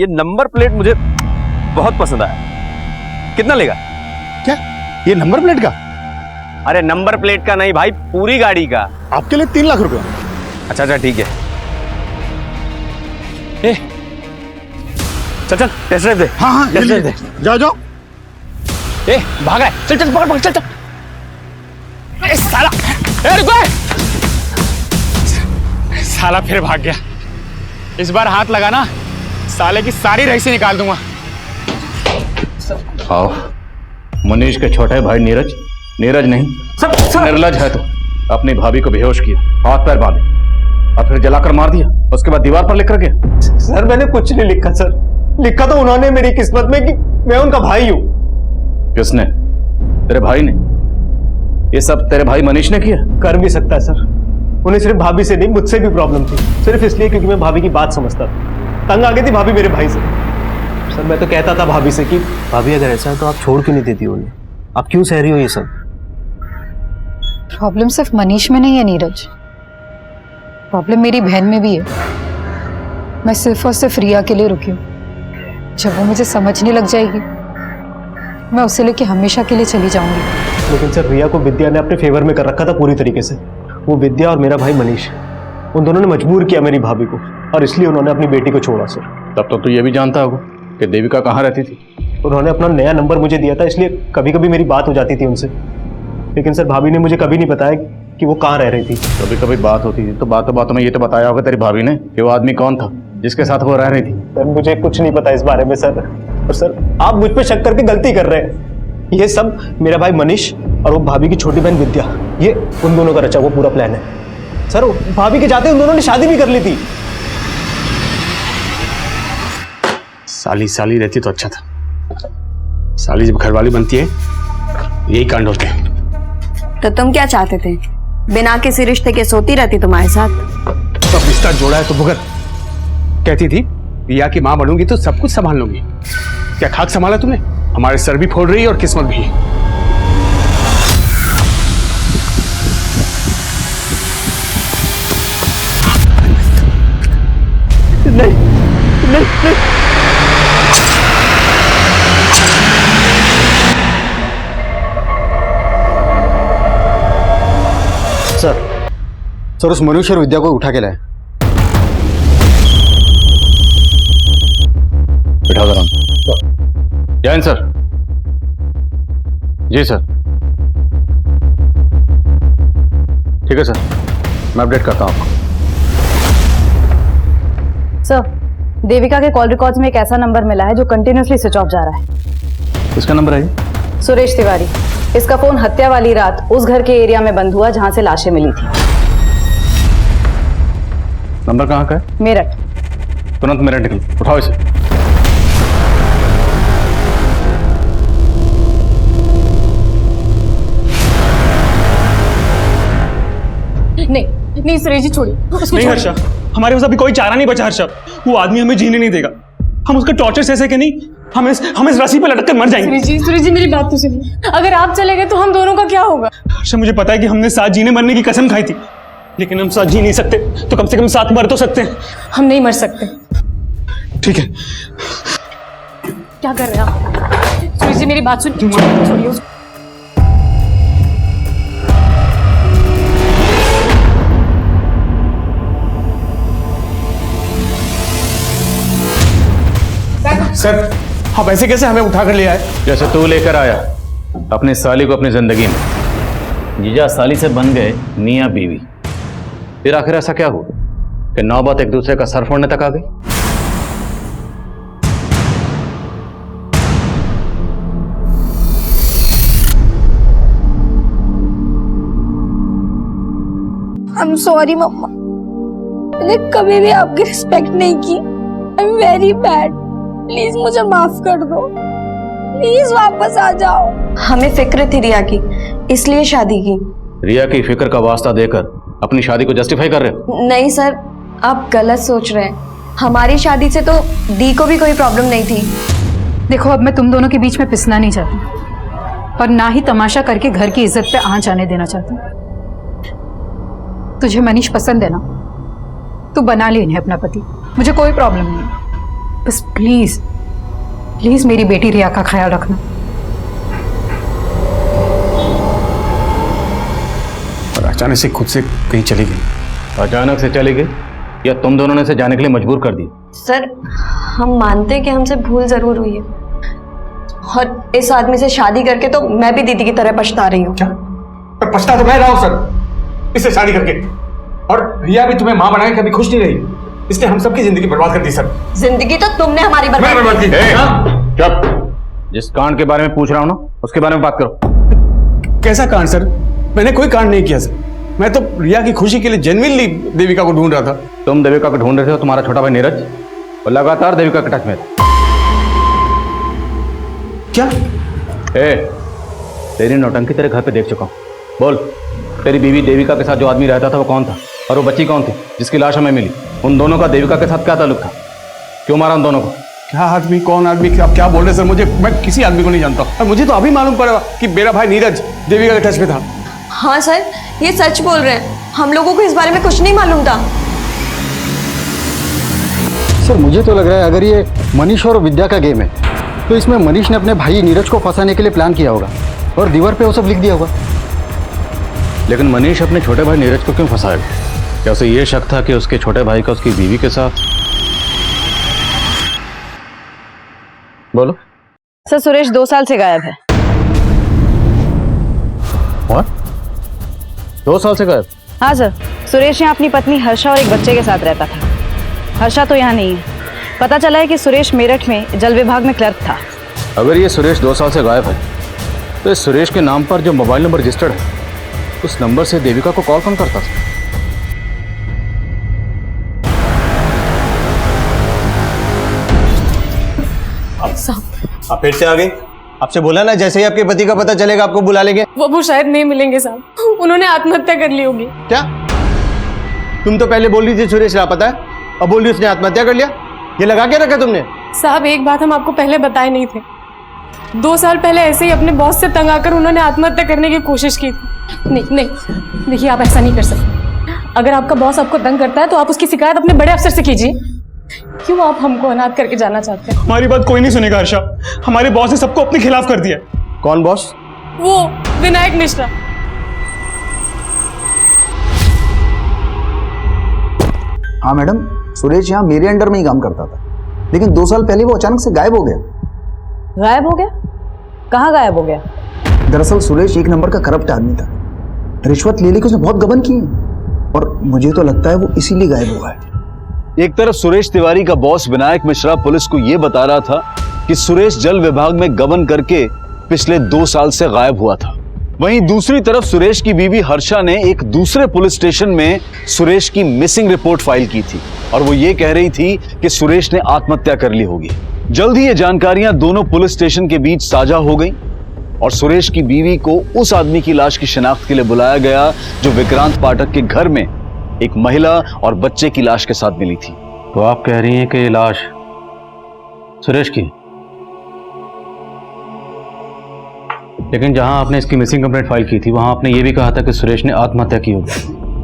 ये नंबर प्लेट मुझे बहुत पसंद आया। कितना लेगा? क्या ये नंबर प्लेट का? अरे नंबर प्लेट का नहीं भाई, पूरी गाड़ी का। आपके लिए 3 लाख रुपए। अच्छा अच्छा ठीक है। ए, चल चल टेस्ट ड्राइव दे। हाँ हाँ टेस्ट ड्राइव दे। जाओ जाओ। ए भागा है, चल चल पकड़ पकड़ चल चल। ए साला, ए रुको। साला फिर भाग गया। इस बार हाथ लगा ना, साले की सारी रईसी निकाल दूंगा। आओ, मनीष के छोटे भाई नीरज, नीरज नहीं निर्लज है तो अपनी भाभी को बेहोश किया, हाथ पैर बांधे और फिर जलाकर मार दिया। उसके बाद दीवार पर लिख कर गया। सर मैंने कुछ नहीं लिखा सर, लिखा तो उन्होंने मेरी किस्मत में कि मैं उनका भाई हूं। किसने? तेरे भाई ने? ये सब तेरे भाई मनीष ने किया? कर भी सकता है सर, उन्हें सिर्फ भाभी से नहीं मुझसे भी प्रॉब्लम थी, सिर्फ इसलिए क्योंकि मैं भाभी की बात समझता था। तंग आ गई थी भाभी मेरे भाई से। सर मैं तो कहता था भाभी से कि भाभी अगर ऐसा है तो आप छोड़ क्यों नहीं देती उन्हें, आप क्यों सह रही हो ये सब? प्रॉब्लम सिर्फ मनीष में नहीं है नीरज, प्रॉब्लम मेरी बहन में भी है। मैं सिर्फ और सिर्फ रिया के लिए रुकी हूँ। जब वो मुझे समझने लग जाएगी, मैं उसे लेके हमेशा के लिए चली जाऊंगी। लेकिन सर रिया को विद्या ने अपने फेवर में कर रखा था पूरी तरीके से। वो विद्या और मेरा भाई मनीष, उन दोनों ने मजबूर किया मेरी भाभी को, और इसलिए उन्होंने अपनी बेटी को छोड़ा सर। तब तो तू ये भी जानता होगा कि देविका कहाँ रहती थी? उन्होंने अपना नया नंबर मुझे दिया था, इसलिए कभी कभी मेरी बात हो जाती थी उनसे। लेकिन सर भाभी ने मुझे कभी नहीं बताया कि वो कहाँ रह रही थी। कभी कभी बात होती थी तो बातों में ये तो बताया होगा तेरी भाभी ने कि वो आदमी कौन था जिसके साथ वो रह रही थी। सर मुझे कुछ नहीं पता इस बारे में सर, और सर आप मुझ पे शक करके गलती कर रहे हैं। ये सब मेरा भाई मनीष और वो भाभी की छोटी बहन विद्या, ये उन दोनों का रचा हुआ पूरा प्लान है सर। भाभी के जाते उन दोनों ने शादी भी कर ली थी। साली साली रहती तो अच्छा था, साली जब घरवाली बनती है यही कांड होते हैं। तो तुम क्या चाहते थे? बिना किसी रिश्ते के सोती रहती तुम्हारे साथ? तो रिश्ता जोड़ा है तो भुगत। कहती थी रिया की माँ बनूंगी तो सब कुछ संभाल लूंगी। क्या खाक संभाला तुमने? हमारे सर भी फोड़ रही है और किस्मत भी। नहीं नहीं नहीं। सर उस मनुष्य और विद्या को उठा के लाए। बिठा दो। जैन सर। जी सर। ठीक है सर, मैं अपडेट करता हूँ आपको। सर, देविका के कॉल रिकॉर्ड्स में एक ऐसा नंबर मिला है जो कंटिन्यूसली स्विच ऑफ जा रहा है। किसका नंबर है ये? सुरेश तिवारी। इसका फोन हत्या वाली रात उस घर के एरिया में बंद हुआ जहां से लाशें मिली थी। नंबर कहाँ का है? मेरठ। तुरंत मेरठ निकल, उठाओ इसे। नहीं सुरेश जी छोड़िए उसको। नहीं हर्षा, हमारे पास अभी कोई चारा नहीं बचा हर्षा। वो आदमी हमें जीने नहीं देगा। हम उसका टॉर्चर सह के नहीं, हम इस रस्सी पे लटक कर मर जाएंगे। सुरेश जी मेरी बात तो सुनिए। अगर आप चले गए तो हम दोनों का क्या होगा? हर्षा मुझे पता है कि हमने साथ जीने मरने की कसम खाई थी, लेकिन हम साथ जी नहीं सकते तो कम से कम साथ मर तो सकते हैं। हम नहीं मर सकते। ठीक है। क्या कर रहे हैं आप? सुरेश जी मेरी बात सुनिए, छोड़िए उसको। सर आप ऐसे कैसे हमें उठा कर ले आए? जैसे तू लेकर आया अपनी साली को अपनी जिंदगी में। जीजा साली से बन गए मियां बीवी, फिर आखिर ऐसा क्या हुआ कि नौबत एक दूसरे का सर फोड़ने तक आ गई? I'm sorry मम्मा, मैंने कभी भी आपकी रिस्पेक्ट नहीं की। I'm very bad. प्लीज मुझे माफ कर दो, प्लीज वापस आ जाओ। हमें फिक्र थी रिया की, इसलिए शादी की, रिया की फिक्र का वास्ता देकर अपनी शादी को जस्टिफाई कर रहे हो? नहीं सर, आप गलत सोच रहे हैं। हमारी शादी से तो दी को भी कोई प्रॉब्लम नहीं थी। देखो, अब मैं तुम दोनों के बीच में पिसना नहीं चाहती और ना ही तमाशा करके घर की इज्जत पे आंच आने देना चाहती। तुझे मनीष पसंद है ना, तू बना ले इन्हें अपना पति, मुझे कोई प्रॉब्लम नहीं है। बस प्लीज प्लीज मेरी बेटी रिया का ख्याल रखना। और अचानक से खुद से कहीं चली गई। अचानक से चली गई या तुम दोनों ने इसे जाने के लिए मजबूर कर दी? सर, हम मानते हैं कि हमसे भूल जरूर हुई है और इस आदमी से शादी करके तो मैं भी दीदी की तरह पछता रही हूँ। पर पछता तो मैं रहा हूं सर इससे शादी करके, और रिया भी तुम्हें मां बनाए कभी खुश नहीं रही। इसने हम सबकी जिंदगी बर्बाद कर दी सर। जिंदगी तो तुमने हमारी बर्बाद की। चुप। जिस कांड के बारे में पूछ रहा हूं ना, उसके बारे में बात करो। कैसा कांड सर? मैंने कोई कांड नहीं किया सर। मैं तो रिया की खुशी के लिए जेन्युइनली देविका को ढूंढ रहा था। तुम देविका को ढूंढ रहे थे, तुम्हारा छोटा भाई नीरज और लगातार देविका के टच में था। क्या? तेरी नौटंकी तेरे घर पे देख चुका हूं। बोल, तेरी बीवी देविका के साथ जो आदमी रहता था वो कौन था, और वो बच्ची कौन थी जिसकी लाश हमें मिली? उन दोनों का देविका के साथ क्या ताल्लुक था? क्यों मारा उन दोनों को? क्या आदमी, कौन आदमी, आप क्या बोल रहे सर? मैं किसी आदमी को नहीं जानता और मुझे तो अभी मालूम पड़ा कि मेरा भाई नीरज देविका के टच में था। हाँ सर, ये सच बोल रहे हैं। हम लोगों को इस बारे में कुछ नहीं मालूम था। सर मुझे तो लग रहा है अगर ये मनीष और विद्या का गेम है तो इसमें मनीष ने अपने भाई नीरज को फंसाने के लिए प्लान किया होगा और दीवार पे वो सब लिख दिया होगा। लेकिन मनीष अपने छोटे भाई नीरज को क्यों फंसाएगा? क्या उसे ये शक था कि उसके छोटे भाई का उसकी बीवी के साथ? बोलो। सर, सुरेश 2 साल से गायब है। और 2 साल से गायब? हाँ सर, सुरेश यहाँ अपनी पत्नी हर्षा और एक बच्चे के साथ रहता था। हर्षा तो यहाँ नहीं है। पता चला है कि सुरेश मेरठ में जल विभाग में क्लर्क था। अगर ये सुरेश 2 साल से गायब है तो इस सुरेश के नाम पर जो मोबाइल नंबर रजिस्टर्ड है उस नंबर से देविका को कॉल कौन करता था? आप फिर से आ गई? आपसे बोला ना जैसे ही आपके पति का पता चलेगा आपको बुला लेंगे। वो शायद नहीं मिलेंगे साहब, उन्होंने आत्महत्या कर ली होगी। क्या? तुम तो पहले बोल रही थी सुरेश लापता है, अब बोल रही उसने आत्महत्या कर लिया। ये लगा के रखा तुमने? साहब, एक बात हम आपको पहले बताए नहीं थे। 2 साल पहले ऐसे ही अपने बॉस से तंग आकर उन्होंने आत्महत्या करने की कोशिश की थी। नहीं, देखिए, आप ऐसा नहीं कर सकते। अगर आपका बॉस आपको तंग करता है तो आप उसकी शिकायत अपने बड़े अफसर से कीजिए। क्यों आप हमको अनाथ करके जाना चाहते हैं? हमारी बात कोई नहीं सुनेगा हर्षा। हमारे बॉस ने सबको अपने खिलाफ कर दिया। कौन बॉस? वो विनायक मिश्रा। हाँ मैडम, सुरेश यहाँ मेरे अंडर में ही काम करता था, लेकिन 2 साल पहले वो अचानक से गायब हो गया। गायब हो गया? कहाँ गायब हो गया? दरअसल सुरेश एक नंबर का करप्ट आदमी था। रिश्वत ले लेके उसने बहुत गबन की और मुझे तो लगता है वो इसीलिए गायब हुआ है। एक तरफ सुरेश तिवारी का बॉस विनायक मिश्रा पुलिस को यह बता रहा था कि सुरेश जल विभाग में गबन करके पिछले 2 साल से गायब हुआ था। वहीं दूसरी तरफ सुरेश की बीवी हर्षा ने एक दूसरे पुलिस स्टेशन में सुरेश की मिसिंग रिपोर्ट फाइल की थी और वो ये कह रही थी कि सुरेश ने आत्महत्या कर ली होगी। जल्द ही ये जानकारियां दोनों पुलिस स्टेशन के बीच साझा हो गई और सुरेश की बीवी को उस आदमी की लाश की शिनाख्त के लिए बुलाया गया जो विक्रांत पाठक के घर में एक महिला और बच्चे की लाश के साथ मिली थी। तो आप कह रही हैं कि ये लाश सुरेश की? लेकिन जहां आपने इसकी मिसिंग कंप्लेंट फाइल की थी वहां आपने ये भी कहा था कि सुरेश ने आत्महत्या की होगी।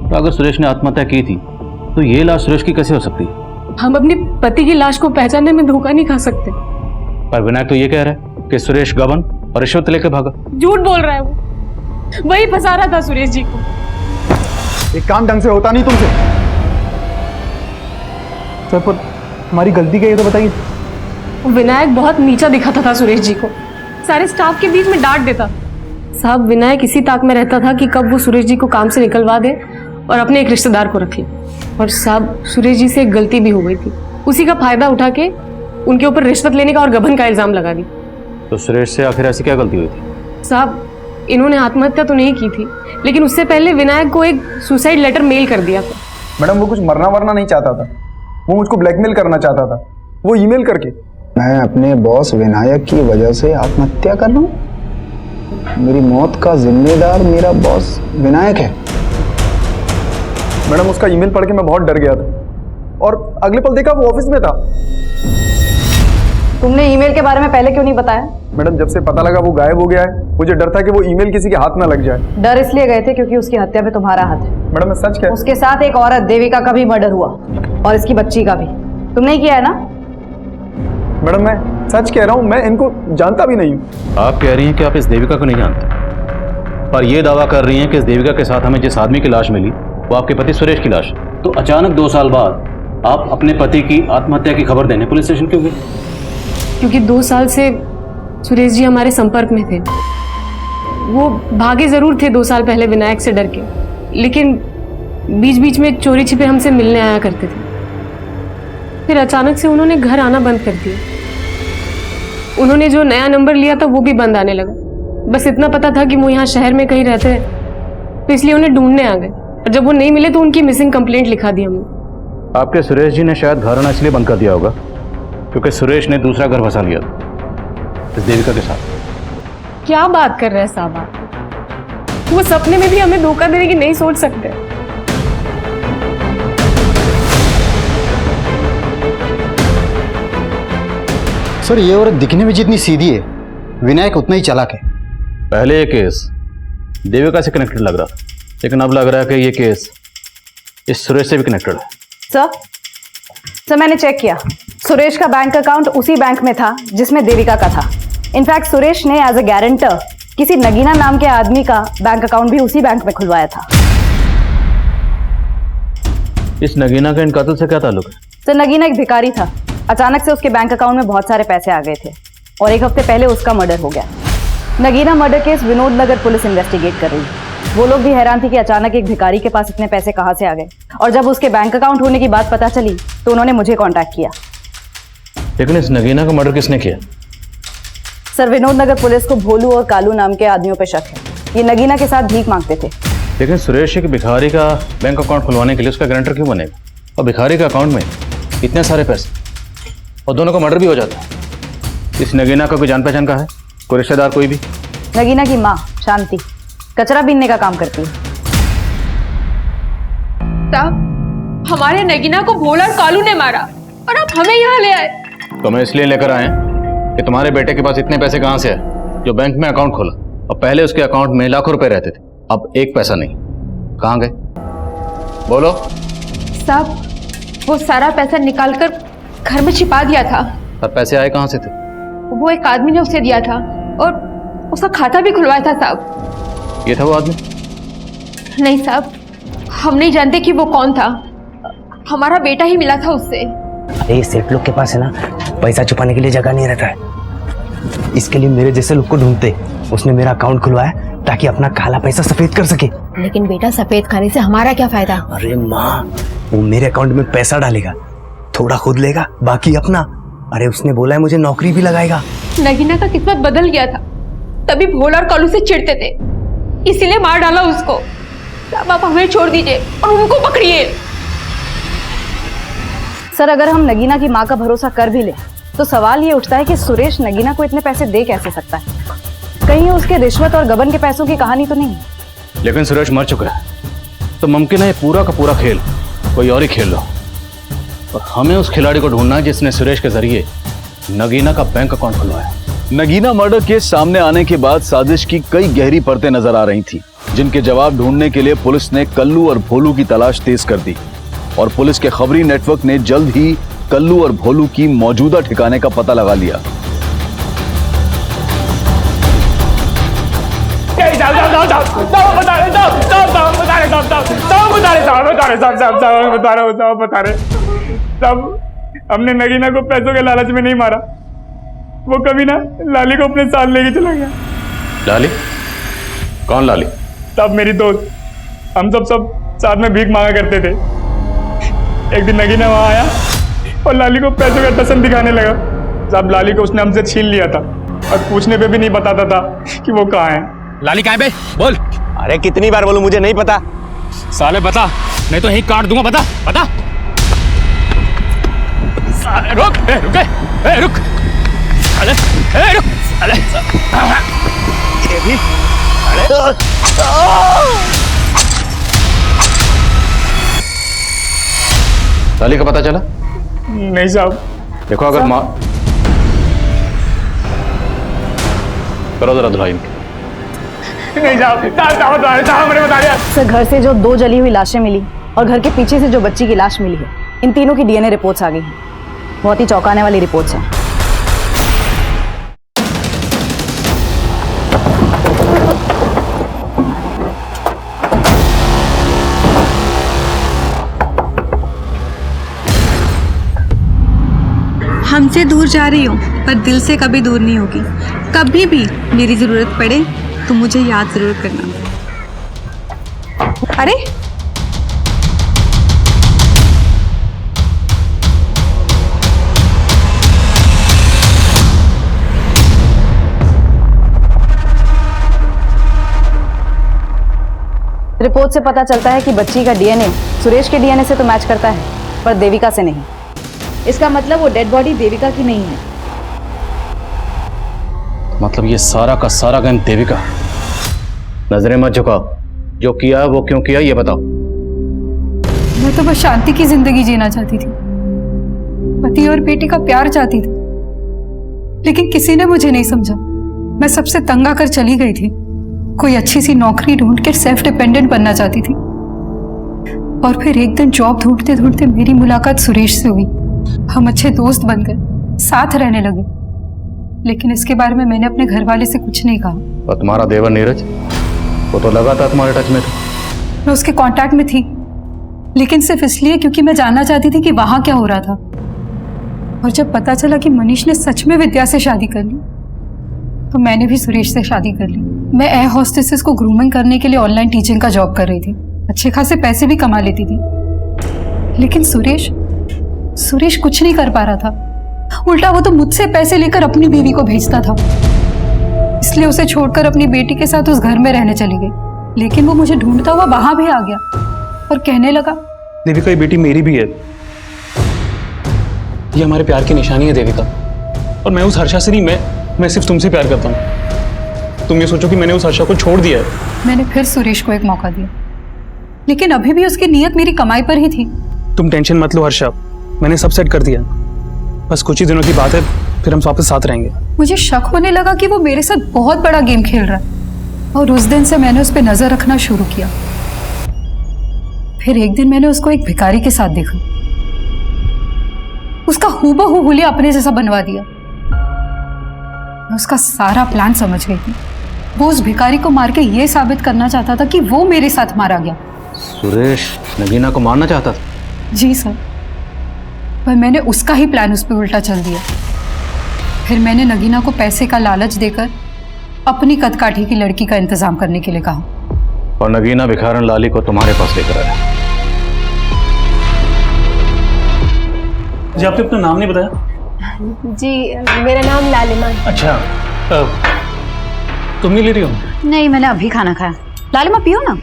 तो अगर सुरेश ने आत्महत्या की थी तो ये लाश सुरेश की कैसे हो सकती है? हम अपने पति की लाश को पहचानने में धोखा नहीं खा सकते। पर विनायक तो ये कह रहा है कि सुरेश गबन और रिश्वत लेकर भागा। झूठ बोल रहा है वो, वही फंसा रहा था सुरेश जी को। एक काम ढंग से होता नहीं तुमसे। सर पर हमारी गलती क्या है तो बताइए। विनायक बहुत नीचा दिखाता था सुरेश जी को, सारे स्टाफ के बीच में डांट देता। साहब, विनायक इसी ताक में रहता था कि कब वो सुरेश जी को काम से निकलवा दे और अपने एक रिश्तेदार को रख ले। और साहब, सुरेश जी से एक गलती भी हो गई थी, उसी का फायदा उठा के उनके ऊपर रिश्वत लेने का और गबन का इल्जाम लगा दी। तो सुरेश से आखिर ऐसी क्या गलती हुई थी? साहब, इन्होंने आत्महत्या तो नहीं की थी, लेकिन उससे पहले विनायक को एक सुसाइड लेटर मेल कर दिया था। मैडम वो कुछ मरना वरना नहीं चाहता था, वो मुझको ब्लैकमेल करना चाहता था, वो ईमेल करके। मैं अपने बॉस विनायक की वजह से आत्महत्या कर रहा हूँ? मेरी मौत का जिम्मेदार मेरा बॉस विनायक है। मैडम उसका ईमेल पढ़ के मैं बहुत डर गया था और अगले पल देखा वो ऑफिस में था। तुमने ईमेल के बारे में पहले क्यों नहीं बताया? मैडम जब से पता लगा वो गायब हो गया है, मुझे डर था कि वो ईमेल किसी के हाथ में लग जाए। डर इसलिए गए थे क्योंकि उसकी हत्या में तुम्हारा हाथ है। मैडम मैं सच कह, उसके साथ एक औरत देविका का भी मर्डर हुआ और इसकी बच्ची का भी। तुमने ही किया है ना? मैडम मैं सच कह रहा हूँ, मैं इनको जानता भी नहीं हूँ। आप कह रही हैं कि आप इस देविका को नहीं जानते, पर यह दावा कर रही हैं कि इस देविका के साथ हमें जिस आदमी की लाश मिली वो आपके पति सुरेश की लाश। तो अचानक 2 साल बाद आप अपने पति की आत्महत्या की खबर देने पुलिस स्टेशन क्यों गए? क्योंकि 2 साल से सुरेश जी हमारे संपर्क में थे। वो भागे जरूर थे 2 साल पहले विनायक से डर के, लेकिन बीच बीच में चोरी छिपे हमसे मिलने आया करते थे। फिर अचानक से उन्होंने घर आना बंद कर दिया। उन्होंने जो नया नंबर लिया था वो भी बंद आने लगा। बस इतना पता था कि वो यहाँ शहर में कहीं रहते हैं, तो इसलिए उन्हें ढूंढने आ गए। और जब वो नहीं मिले तो उनकी मिसिंग कंप्लेंट लिखा दी हमने। आपके सुरेश जी ने शायद घर आना इसलिए बंद कर दिया होगा क्योंकि सुरेश ने दूसरा घर बसा लिया था इस देविका के साथ। क्या बात कर रहे हैं साहब आप? वो सपने में भी हमें धोखा देने की नहीं सोच सकते। सर ये औरत दिखने में जितनी सीधी है, विनायक उतना ही चालाक है। पहले ये केस देविका से कनेक्टेड लग रहा था, लेकिन अब लग रहा है कि ये केस इस सुरेश से भी कनेक्टेड है। सर मैंने चेक किया, सुरेश का बैंक अकाउंट उसी बैंक में था जिसमें देविका का था। इनफैक्ट सुरेश ने एज अ गारंटर किसी नगीना नाम के आदमी का बैंक अकाउंट भी उसी बैंक में खुलवाया था। इस नगीना का इन कत्ल से क्या ताल्लुक है? सर नगीना एक भिखारी था। अचानक से उसके बैंक अकाउंट में बहुत सारे पैसे आ गए थे और 1 हफ्ते पहले उसका मर्डर हो गया। नगीना मर्डर केस विनोद नगर पुलिस इन्वेस्टिगेट कर रही है। वो लोग भी हैरान थी कि अचानक एक भिखारी के पास इतने पैसे कहां से आ गए, और जब उसके बैंक अकाउंट होने की बात पता चली तो उन्होंने मुझे कांटेक्ट किया। लेकिन इस नगीना का मर्डर किसने किया? सर विनोद नगर पुलिस को भोलू और कालू नाम के आदमियों पे शक है। ये नगीना के साथ भीख मांगते थे। लेकिन सुरेश एक भिखारी का बैंक अकाउंट खुलवाने के लिए उसका गारंटर क्यों बनेगा? और भिखारी के अकाउंट में इतने सारे पैसे और दोनों का मर्डर भी हो जाता है। इस नगीना का कोई जान पहचान का है, कोई रिश्तेदार कोई भी? नगीना की माँ शांति कचरा बीनने का काम करती है। साहब हमारे नगीना को भोला और कालू ने मारा और आप हमें यहाँ ले आए। तो मैं इसलिए लेकर आए कि तुम्हारे बेटे के पास इतने पैसे कहाँ से आए जो बैंक में अकाउंट खोला, और पहले उसके अकाउंट में लाखों रुपए रहते थे, अब 1 पैसा नहीं। कहाँ गए बोलो? साहब वो सारा पैसा निकालकर घर में छिपा दिया था। और पैसे आए कहाँ से थे? वो एक आदमी ने उसे दिया था और उसका खाता भी खुलवाया था साहब। ये था वो आदमी? नहीं साहब, हम नहीं जानते कि वो कौन था। हमारा बेटा ही मिला था उससे। अरे सेठ लोग के पास है ना, पैसा छुपाने के लिए जगह नहीं रहता है। इसके लिए मेरे जैसे लोग को ढूंढते। उसने मेरा अकाउंट खुलवाया ताकि अपना काला पैसा सफेद कर सके। लेकिन बेटा सफेद खाने से हमारा क्या फायदा? अरे माँ, वो मेरे अकाउंट में पैसा डालेगा, थोड़ा खुद लेगा, बाकी अपना। अरे उसने बोला है मुझे नौकरी भी लगाएगा। नगीना का किस्मत बदल गया था, तभी भोला और कालू से चिढ़ते थे, इसीलिए मार डाला उसको। अब आप हमें छोड़ दीजिए और उनको पकड़िए। सर अगर हम नगीना की माँ का भरोसा कर भी ले तो सवाल ये उठता है कि सुरेश नगीना को इतने पैसे दे कैसे सकता है? कहीं उसके रिश्वत और गबन के पैसों की कहानी तो नहीं? लेकिन सुरेश मर चुका है, तो मुमकिन है पूरा का पूरा खेल कोई और ही खेल रहा, और हमें उस खिलाड़ी को ढूंढना है जिसने सुरेश के जरिए नगीना का बैंक अकाउंट खुलवाया। नगीना मर्डर केस सामने आने के बाद साजिश की कई गहरी परतें नजर आ रही थी, जिनके जवाब ढूंढने के लिए पुलिस ने कल्लू और भोलू की तलाश तेज कर दी, और पुलिस के खबरी नेटवर्क ने जल्द ही कल्लू और भोलू की मौजूदा ठिकाने का पता लगा लिया। हमने नगीना को पैसों के लालच में नहीं मारा, वो कभी ना लाली को अपने साथ लेके चला गया। लाली? कौन लाली? तब मेरी दोस्त, हम सब साथ में भीख मांगा करते थे। एक दिन नगीना वहां आया और लाली को पैसों का टसन दिखाने लगा। साहब लाली को उसने हमसे छीन लिया था और पूछने पे भी नहीं बताता था कि वो कहाँ है। लाली कहाँ है बे? बोल। अरे कितनी बार बोलूं, मुझे नहीं पता। साले बता, नहीं तो यही काट दूंगा। बता बता। रुक, रुक, रुक। अरे रुक, अरे ये भी लाली का पता चला? नहीं साहब। देखो अगर माँ करो जरा धुलाई इनकी। नहीं साहब मैंने बता दिया। सर घर से जो 2 जली हुई लाशें मिली और घर के पीछे से जो बच्ची की लाश मिली है, इन तीनों की डीएनए रिपोर्ट्स आ गई हैं। बहुत ही चौंकाने वाली रिपोर्ट्स हैं। हमसे दूर जा रही हो पर दिल से कभी दूर नहीं होगी। कभी भी मेरी जरूरत पड़े तो मुझे याद जरूर करना। अरे रिपोर्ट से पता चलता है कि बच्ची का डीएनए सुरेश के डीएनए से तो मैच करता है, पर देविका से नहीं। इसका मतलब वो डेड बॉडी देविका की नहीं है। मतलब ये सारा का सारा गेम देविका। नजरें मत झुकाओ, जो किया वो क्यों किया ये बताओ। मैं तो बस शांति की जिंदगी जीना चाहती थी, पति और बेटी का प्यार चाहती थी, लेकिन किसी ने मुझे नहीं समझा। मैं सबसे तंग आकर चली गई थी। कोई अच्छी सी नौकरी ढूंढ कर सेल्फ डिपेंडेंट बनना चाहती थी। और फिर एक दिन जॉब ढूंढते ढूंढते मेरी मुलाकात सुरेश से हुई। हम अच्छे दोस्त बन गए, साथ रहने लगे। लेकिन इसके बारे में मैंने अपने घर वाले से कुछ नहीं कहा। और तुम्हारा देवर नीरज, वो तो लगा था तुम्हारे टच में था। मैं उसके कांटेक्ट में थी, लेकिन सिर्फ इसलिए क्योंकि मैं जानना चाहती थी कि वहां क्या हो रहा था। और जब पता चला कि मनीष ने सच में विद्या से शादी कर ली, तो मैंने भी सुरेश से शादी कर ली। मैं एयर होस्टेसेस को ग्रूमिंग करने के लिए ऑनलाइन टीचिंग का जॉब कर रही थी। अच्छे खासे पैसे भी कमा लेती थी। लेकिन सुरेश कुछ नहीं कर पा रहा था। उल्टा वो तो मुझसे पैसे लेकर अपनी बीवी को भेजता था। इसलिए उसे छोड़कर अपनी बेटी के साथ उस घर में रहने चली गई। लेकिन वो मुझे ढूंढता हुआ वहां भी आ गया और कहने लगा, देविका ये बेटी मेरी भी है। ये हमारे प्यार की निशानी है देविका। और मैं उस हर्षा से नहीं, मैं सिर्फ तुमसे प्यार करता हूँ। तुम ये सोचो कि मैंने उस हर्षा को छोड़ दिया है। मैंने फिर सुरेश को एक मौका दिया, लेकिन अभी भी उसकी नीयत मेरी कमाई पर ही थी। तुम टेंशन मत लो हर्षा, मैंने सब सेट कर दिया। बस कुछ ही दिनों की बात है, फिर हम वापस साथ रहेंगे। मुझे शक होने लगा कि वो मेरे साथ बहुत बड़ा गेम खेल रहा है। और उस दिन से मैंने उस पर नजर रखना शुरू किया। फिर एक दिन मैंने उसको एक भिखारी के साथ देखा। उसका हूबहू हुलिया अपने जैसा बनवा दिया। मैं उसका सारा प्लान समझ गई थी। वो उस भिखारी को मार के ये साबित करना चाहता था कि वो मेरे साथ मारा गया। सुरेश नगीना को मारना चाहता था? जी सर, पर मैंने उसका ही प्लान उस पर उल्टा चल दिया। फिर मैंने नगीना को पैसे का लालच देकर अपनी कदकाठी की लड़की का इंतजाम करने के लिए कहा। और नगीना भिखारन लाली को तुम्हारे पास लेकर आया। जी आपने अपना नाम नहीं बताया? जी मेरा नाम लालिमा है। अच्छा, तुम नहीं ले रही हो? नहीं, मैंने अभी खाना खाया। लालिमा पियो ना।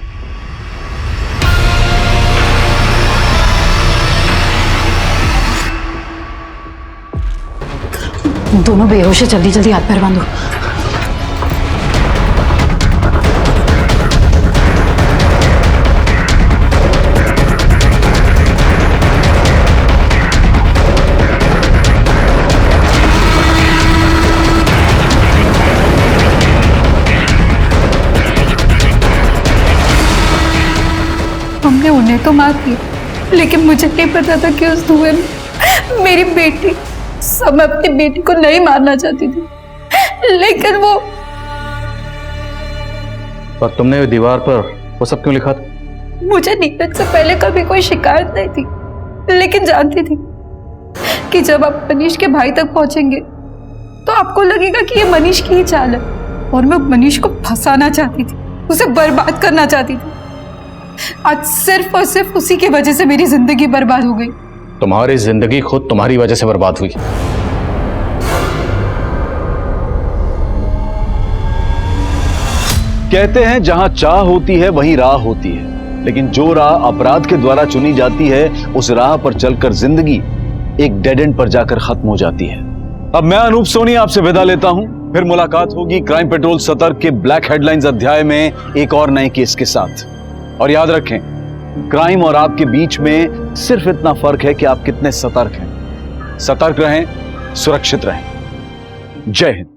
दोनों बेहोश है, जल्दी जल्दी हाथ पैर बांधो। हमने उन्हें तो मार दिया, लेकिन मुझे नहीं पता था कि उस धुएं में मेरी बेटी। सब मैं अपनी बेटी को नहीं मारना चाहती थी, लेकिन वो। पर तुमने दीवार पर वो सब क्यों लिखा था? मुझे नीरज से पहले कभी कोई शिकायत नहीं थी, लेकिन जानती थी कि जब आप मनीष के भाई तक पहुंचेंगे तो आपको लगेगा कि ये मनीष की ही चाल है। और मैं मनीष को फंसाना चाहती थी, उसे बर्बाद करना चाहती थी। आज सिर्फ और सिर्फ उसी की वजह से मेरी जिंदगी बर्बाद हो गई। तुम्हारी जिंदगी खुद तुम्हारी वजह से बर्बाद हुई। कहते हैं जहां चाह होती है वहीं राह होती है, लेकिन जो राह अपराध के द्वारा चुनी जाती है उस राह पर चलकर जिंदगी एक डेड एंड पर जाकर खत्म हो जाती है। अब मैं अनूप सोनी आपसे विदा लेता हूं। फिर मुलाकात होगी क्राइम पेट्रोल सतर्क के ब्लैक हेडलाइंस अध्याय में एक और नए केस के साथ। और याद रखें, क्राइम और आपके बीच में सिर्फ इतना फर्क है कि आप कितने सतर्क हैं। सतर्क रहें, सुरक्षित रहें। जय हिंद।